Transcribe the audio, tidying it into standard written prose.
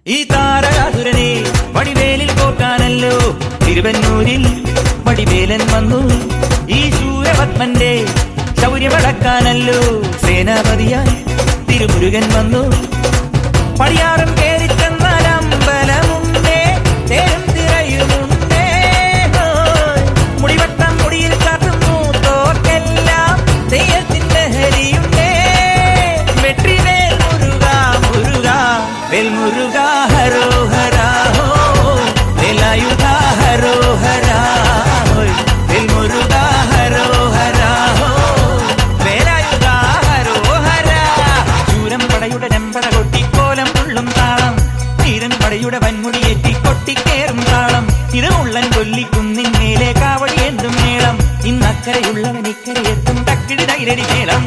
ഈ താരകാസുരനെ വടിവേലിൽ കോർക്കാനല്ലോ തിരുവന്നൂരിൽ വടിവേലൻ വന്നു. ഈ ശൂരപത്മന്റെ ശൗര്യമടക്കാനല്ലോ സേനാപതിയായി തിരുമുരുകൻ വന്നു. പടിയാറും കേറി ചെന്നാൽ അമ്പലമുണ്ടേ, തേരും തിരയുമുണ്ടേ. മുടിവട്ടം മുടിയിൽ കാട്ടുന്നു തോക്കെല്ലാം തെയ്യത്തിന്റെ ഹരിയുണ്ടേ. വെട്രിവേൽ മുരുക മുരുക വേൽ മുരുക ഹരോഹരാ ഹോ, വേലായുധ ഹരോഹരാ വേൽ മുരുക ഹരോഹരാ ഹോ, വേലായുധ ഹരോഹരാ. ശൂരം പടയുടെ രമ്പട കൊട്ടിക്കോലം തുള്ളും താളം, ധീരൻ പടയുടെ വൻമുടിയേറ്റി കൊട്ടിക്കേറും താളം. ഇത് ഉള്ളൻ കൊല്ലിക്കുന്നിൻ മേലെ കാവടി എന്തും മേളം. ഇന്നക്കരയുള്ളവൻ ഇക്കരയെത്തും തക്കിടി തൈരടി മേളം.